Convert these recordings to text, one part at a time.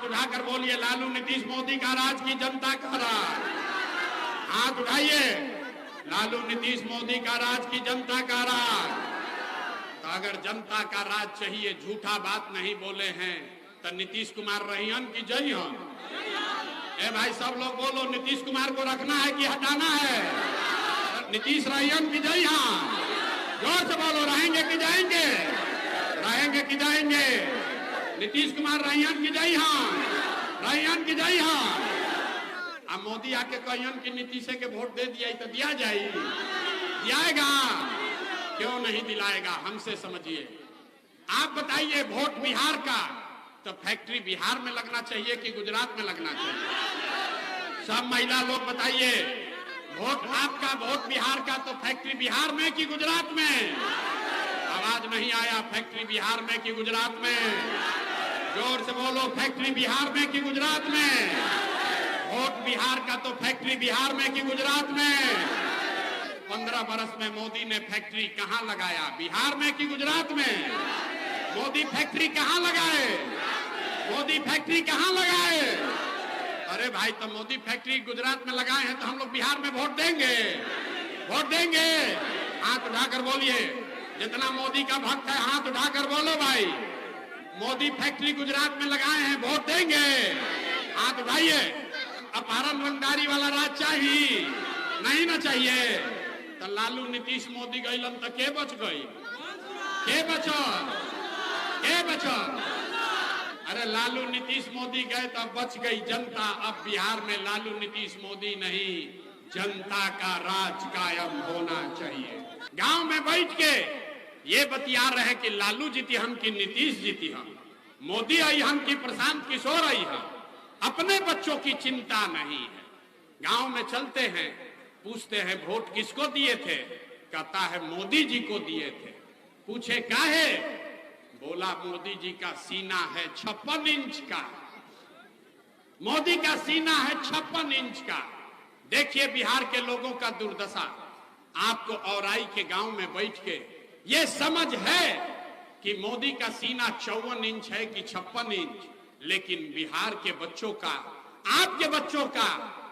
उठाकर बोलिए, लालू नीतीश मोदी का राज की जनता का राज। हाथ उठाइए, लालू नीतीश मोदी का राज की जनता का राज। तो अगर जनता का राज चाहिए, झूठा बात नहीं बोले हैं, तो नीतीश कुमार रहियन की जय हम। ए भाई सब लोग बोलो, नीतीश कुमार को रखना है कि हटाना है? नीतीश रहियन की जय हम। जोर से बोलो, रहेंगे कि जाएंगे? रहेंगे कि जाएंगे? नीतीश कुमार रहियन की जय हम, रहियन की जय हम। अब मोदी आके कहियन कि नीतीश के वोट दे दिया तो दिया जाए, दियाएगा? क्यों नहीं दिलाएगा? हमसे समझिए। आप बताइए, वोट बिहार का तो फैक्ट्री बिहार में लगना चाहिए कि गुजरात में लगना चाहिए? सब महिला लोग बताइए, वोट आपका, वोट बिहार का तो फैक्ट्री बिहार में कि गुजरात में? आवाज नहीं आया। फैक्ट्री बिहार में कि गुजरात में? जोर से बोलो, फैक्ट्री बिहार में कि गुजरात में? वोट बिहार का तो फैक्ट्री बिहार में कि गुजरात में? 15 बरस में मोदी ने फैक्ट्री कहां लगाया, बिहार में कि गुजरात में? मोदी फैक्ट्री कहां लगाए? मोदी फैक्ट्री कहां लगाए? अरे भाई, तो मोदी फैक्ट्री गुजरात में लगाए हैं तो हम लोग बिहार में वोट देंगे? वोट देंगे? हाथ उठाकर बोलिए, जितना मोदी का भक्त है हाथ उठाकर बोलो भाई, मोदी फैक्ट्री गुजरात में लगाए हैं, वोट देंगे? हाथ उठाइए। अपहरण रंगदारी वाला राज चाहिए? नहीं ना चाहिए? तो लालू नीतीश मोदी गईलन तो के बच गई? के बचल? के बचल? अरे लालू नीतीश मोदी गए तो बच गई जनता। अब बिहार में लालू नीतीश मोदी नहीं, जनता का राज कायम होना चाहिए। गांव में बैठ के ये बतिया रहे कि लालू जीती हम कि नीतीश जीती हम, मोदी आई हम कि प्रशांत किशोर आई हम, अपने बच्चों की चिंता नहीं है। गांव में चलते हैं, पूछते हैं वोट किसको दिए थे? कहता है मोदी जी को दिए थे। पूछे काहे? बोला मोदी जी का सीना है 56 इंच का, मोदी का सीना है 56 इंच का। देखिए बिहार के लोगों का दुर्दशा। आपको औराई के गांव में बैठ के ये समझ है कि मोदी का सीना 54 इंच है कि 56 इंच, लेकिन बिहार के बच्चों का, आपके बच्चों का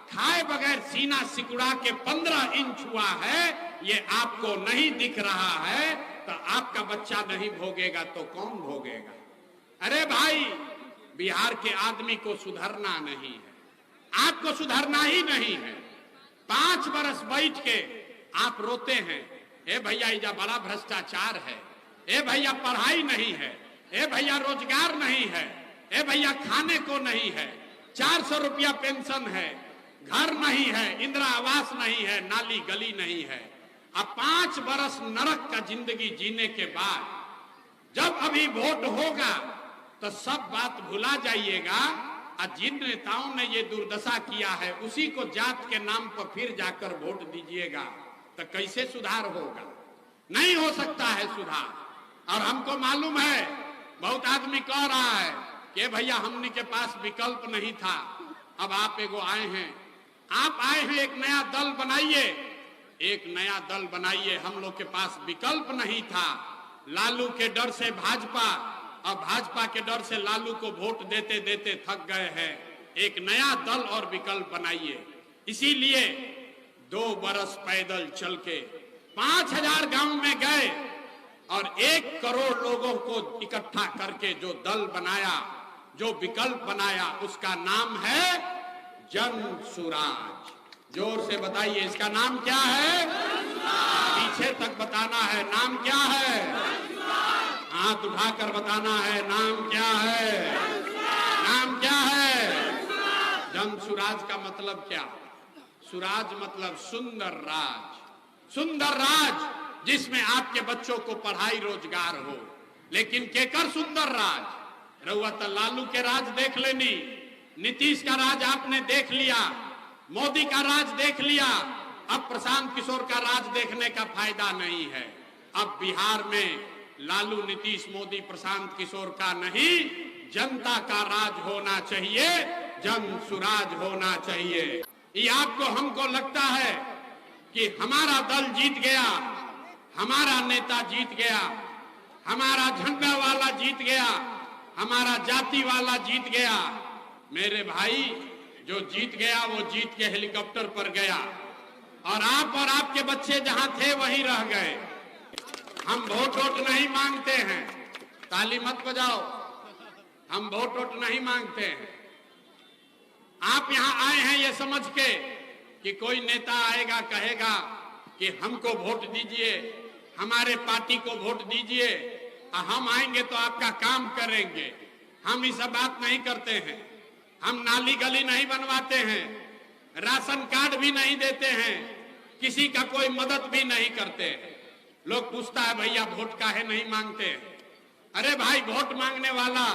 खाए बगैर सीना सिकुड़ा के 15 इंच हुआ है, ये आपको नहीं दिख रहा है। तो आपका बच्चा नहीं भोगेगा तो कौन भोगेगा? अरे भाई, बिहार के आदमी को सुधरना नहीं है, आपको सुधरना ही नहीं है। 5 बरस बैठ के आप रोते हैं, ए भैया इजा बड़ा भ्रष्टाचार है, ए भैया पढ़ाई नहीं है, ए भैया रोजगार नहीं है, ए भैया खाने को नहीं है, 400 रुपया पेंशन है, घर नहीं है, इंदिरा आवास नहीं है, नाली गली नहीं है। अब 5 बरस नरक का जिंदगी जीने के बाद जब अभी वोट होगा तो सब बात भुला जाइएगा। और जिन नेताओं ने ये दुर्दशा किया है उसी को जात के नाम पर फिर जाकर वोट दीजिएगा, तो कैसे सुधार होगा? नहीं हो सकता है सुधार। और हमको मालूम है, बहुत आदमी कह रहा है कि भैया हमने के पास विकल्प नहीं था। अब आप एगो आए हैं, आप आए हैं, एक नया दल बनाइए, एक नया दल बनाइए। हम लोग के पास विकल्प नहीं था, लालू के डर से भाजपा और भाजपा के डर से लालू को वोट देते देते थक गए हैं। एक नया दल और विकल्प बनाइए। इसीलिए 2 बरस पैदल चल के 5000 गांव में गए और 1 करोड़ लोगों को इकट्ठा करके जो दल बनाया, जो विकल्प बनाया, उसका नाम है जन सुराज। जोर से बताइए, इसका नाम क्या है? पीछे तक बताना है, नाम क्या है? हाथ उठाकर बताना है, नाम क्या है? नाम क्या है? जन सुराज का मतलब क्या? सुराज मतलब सुंदर राज। सुंदर राज जिसमें आपके बच्चों को पढ़ाई रोजगार हो। लेकिन केकर सुंदर राज? रहुआ तो लालू के राज देख लेनी, नीतीश का राज आपने देख लिया, मोदी का राज देख लिया, अब प्रशांत किशोर का राज देखने का फायदा नहीं है। अब बिहार में लालू नीतीश मोदी प्रशांत किशोर का नहीं, जनता का राज होना चाहिए, जन सुराज होना चाहिए। ये आपको हमको लगता है कि हमारा दल जीत गया, हमारा नेता जीत गया, हमारा झंडा वाला जीत गया, हमारा जाति वाला जीत गया, मेरे भाई जो जीत गया वो जीत के हेलीकॉप्टर पर गया और आपके बच्चे जहां थे वहीं रह गए। हम वोट नहीं मांगते हैं, ताली मत बजाओ, हम वोट नहीं मांगते हैं। आप यहां आए हैं ये समझ के कि कोई नेता आएगा कहेगा कि हमको वोट दीजिए, हमारे पार्टी को वोट दीजिए, हम आएंगे तो आपका काम करेंगे। हम इस बात नहीं करते हैं, हम नाली गली नहीं बनवाते हैं, राशन कार्ड भी नहीं देते हैं, किसी का कोई मदद भी नहीं करते। लोग पूछता है भैया वोट काहे नहीं मांगते? अरे भाई वोट मांगने वाला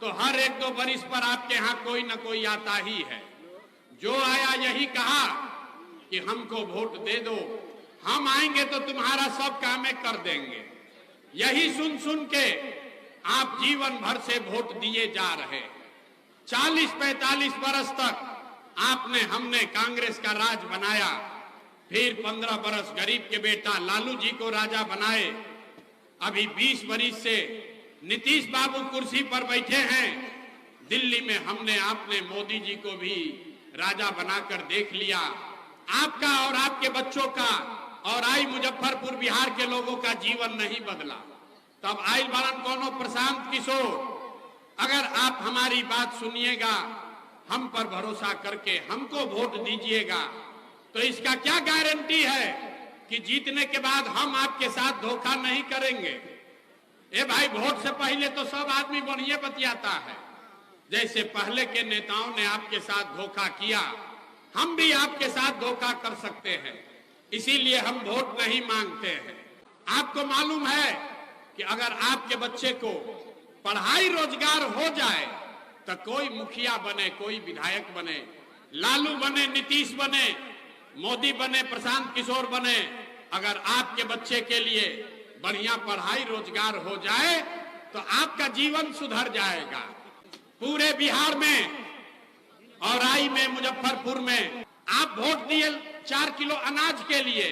तो हर एक दो बरिस पर आपके यहाँ कोई न कोई आता ही है। जो आया यही कहा कि हमको वोट दे दो, हम आएंगे तो तुम्हारा सब काम कर देंगे। यही सुन सुन के आप जीवन भर से वोट दिए जा रहे। 40-45 बरस तक हमने कांग्रेस का राज बनाया, फिर 15 बरस गरीब के बेटा लालू जी को राजा बनाए। अभी 20 बरस से नीतीश बाबू कुर्सी पर बैठे हैं। दिल्ली में आपने मोदी जी को भी राजा बनाकर देख लिया। आपका और आपके बच्चों का और आई मुजफ्फरपुर बिहार के लोगों का जीवन नहीं बदला। तब आई बालन कोनो प्रशांत किशोर, अगर आप हमारी बात सुनिएगा, हम पर भरोसा करके हमको वोट दीजिएगा, तो इसका क्या गारंटी है कि जीतने के बाद हम आपके साथ धोखा नहीं करेंगे? ए भाई वोट से पहले तो सब आदमी बढ़िया बतियाता है। जैसे पहले के नेताओं ने आपके साथ धोखा किया, हम भी आपके साथ धोखा कर सकते हैं, इसीलिए हम वोट नहीं मांगते हैं। आपको मालूम है कि अगर आपके बच्चे को पढ़ाई रोजगार हो जाए तो कोई मुखिया बने, कोई विधायक बने, लालू बने, नीतीश बने, मोदी बने, प्रशांत किशोर बने, अगर आपके बच्चे के लिए बढ़िया पढ़ाई रोजगार हो जाए तो आपका जीवन सुधर जाएगा। पूरे बिहार में और आई में मुजफ्फरपुर में आप वोट दिए 4 किलो अनाज के लिए,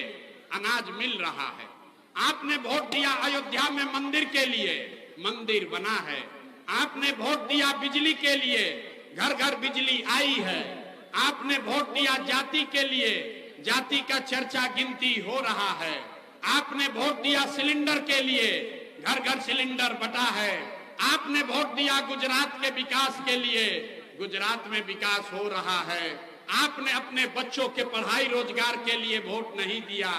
अनाज मिल रहा है। आपने वोट दिया अयोध्या में मंदिर के लिए, मंदिर बना है। आपने वोट दिया बिजली के लिए, घर घर बिजली आई है। आपने वोट दिया जाति के लिए, जाति का चर्चा गिनती हो रहा है। आपने वोट दिया सिलेंडर के लिए, घर घर सिलेंडर बटा है। आपने वोट दिया गुजरात के विकास के लिए, गुजरात में विकास हो रहा है। आपने अपने बच्चों के पढ़ाई रोजगार के लिए वोट नहीं दिया,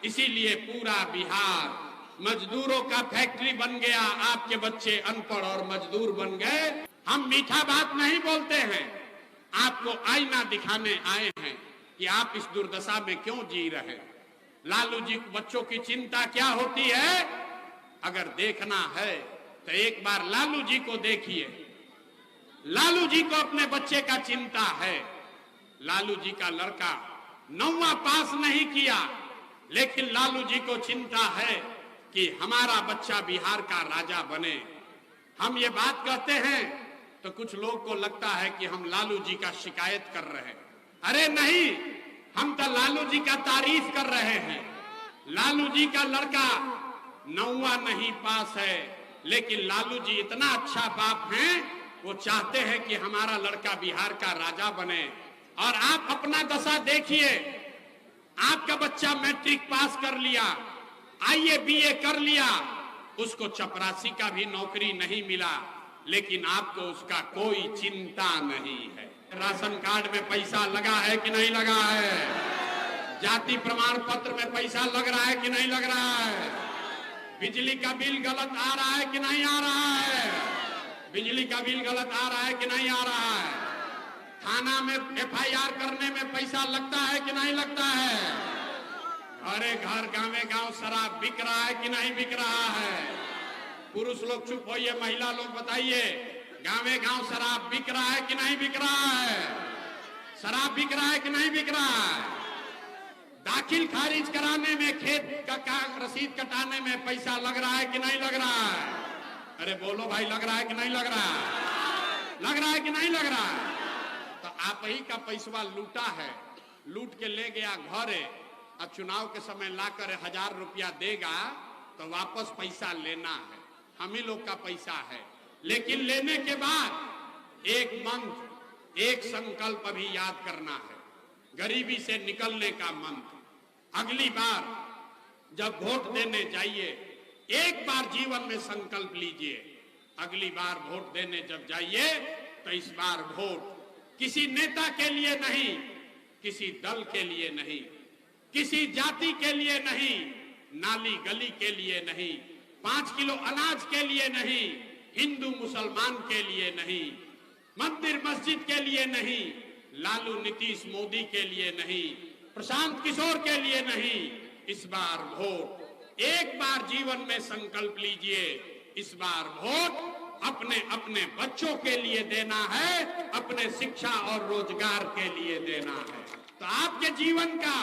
इसीलिए पूरा बिहार मजदूरों का फैक्ट्री बन गया। आपके बच्चे अनपढ़ और मजदूर बन गए। हम मीठा बात नहीं बोलते हैं, आपको आईना दिखाने आए हैं कि आप इस दुर्दशा में क्यों जी रहे। लालू जी बच्चों की चिंता क्या होती है? अगर देखना है तो एक बार लालू जी को देखिए। लालू जी को अपने बच्चे का चिंता है। लालू जी का लड़का 9वां पास नहीं किया, लेकिन लालू जी को चिंता है कि हमारा बच्चा बिहार का राजा बने। हम ये बात कहते हैं तो कुछ लोग को लगता है कि हम लालू जी का शिकायत कर रहे हैं। अरे नहीं, हम तो लालू जी का तारीफ कर रहे हैं। लालू जी का लड़का 9वां नहीं पास है, लेकिन लालू जी इतना अच्छा बाप हैं, वो चाहते हैं कि हमारा लड़का बिहार का राजा बने। और आप अपना दशा देखिए, आपका बच्चा मैट्रिक पास कर लिया, आईए बीए कर लिया, उसको चपरासी का भी नौकरी नहीं मिला, लेकिन आपको उसका कोई चिंता नहीं है। राशन कार्ड में पैसा लगा है कि नहीं लगा है? जाति प्रमाण पत्र में पैसा लग रहा है कि नहीं लग रहा है? बिजली का बिल गलत आ रहा है कि नहीं आ रहा है? बिजली का बिल गलत आ रहा है कि नहीं आ रहा है? थाना में FIR करने में पैसा लगता है कि नहीं लगता है? अरे घर गाँव गाँव शराब बिक रहा है कि नहीं बिक रहा है? पुरुष लोग चुप होइए, महिला लोग बताइए, गाँव गाँव शराब बिक रहा है कि नहीं बिक रहा है? शराब बिक रहा है कि नहीं बिक रहा है? दाखिल खारिज कराने में, खेत का रसीद कटाने में पैसा लग रहा है कि नहीं लग रहा है? अरे बोलो भाई, लग रहा है कि नहीं लग रहा है? लग रहा है कि नहीं लग रहा है? तो आप ही का पैसा लूटा है, लूट के ले गया घरे, और चुनाव के समय लाकर 1000 रुपया देगा तो वापस पैसा लेना है। हम ही लोग का पैसा है, लेकिन लेने के बाद 1 मंथ एक संकल्प अभी याद करना है, गरीबी से निकलने का मंत्र। अगली बार जब वोट देने जाइए, एक बार जीवन में संकल्प लीजिए, अगली बार वोट देने जब जाइए तो इस बार वोट किसी नेता के लिए नहीं, किसी दल के लिए नहीं, किसी जाति के लिए नहीं, नाली गली के लिए नहीं, 5 किलो अनाज के लिए नहीं, हिंदू मुसलमान के लिए नहीं, मंदिर मस्जिद के लिए नहीं, लालू नीतीश मोदी के लिए नहीं, प्रशांत किशोर के लिए नहीं। इस बार वोट एक बार जीवन में संकल्प लीजिए, इस बार वोट अपने अपने बच्चों के लिए देना है, अपने शिक्षा और रोजगार के लिए देना है। तो आपके जीवन का,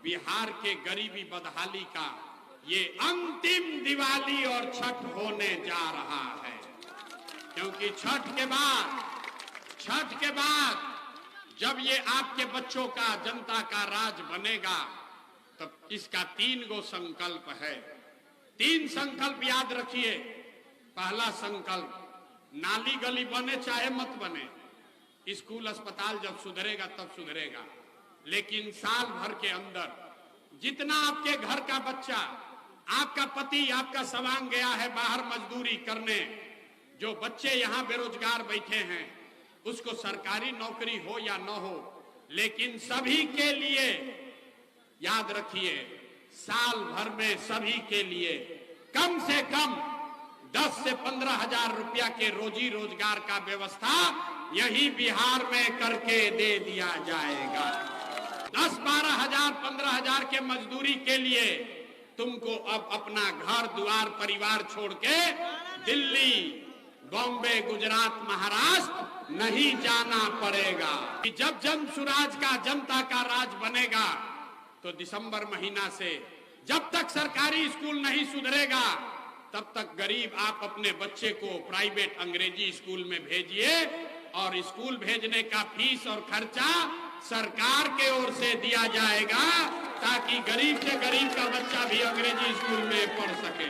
बिहार के गरीबी बदहाली का ये अंतिम दिवाली और छठ होने जा रहा है। क्योंकि छठ के बाद जब ये आपके बच्चों का जनता का राज बनेगा, तब इसका 3 गो संकल्प है। 3 संकल्प याद रखिए। पहला संकल्प, नाली गली बने चाहे मत बने, स्कूल अस्पताल जब सुधरेगा तब सुधरेगा, लेकिन साल भर के अंदर जितना आपके घर का बच्चा, आपका पति, आपका सवांग गया है बाहर मजदूरी करने, जो बच्चे यहाँ बेरोजगार बैठे हैं, उसको सरकारी नौकरी हो या न हो, लेकिन सभी के लिए याद रखिए, साल भर में सभी के लिए कम से कम 10 से 15 हजार रुपया के रोजी रोजगार का व्यवस्था यही बिहार में करके दे दिया जाएगा। 10, 12 हजार, 15 हजार के मजदूरी के लिए तुमको अब अपना घर द्वार परिवार छोड़ के दिल्ली, बॉम्बे, गुजरात, महाराष्ट्र नहीं जाना पड़ेगा। जब जन सुराज का, जनता का राज बनेगा, तो दिसंबर महीना से जब तक सरकारी स्कूल नहीं सुधरेगा, तब तक गरीब आप अपने बच्चे को प्राइवेट अंग्रेजी स्कूल में भेजिए, और स्कूल भेजने का फीस और खर्चा सरकार के ओर से दिया जाएगा, ताकि गरीब से गरीब का बच्चा भी अंग्रेजी स्कूल में पढ़ सके।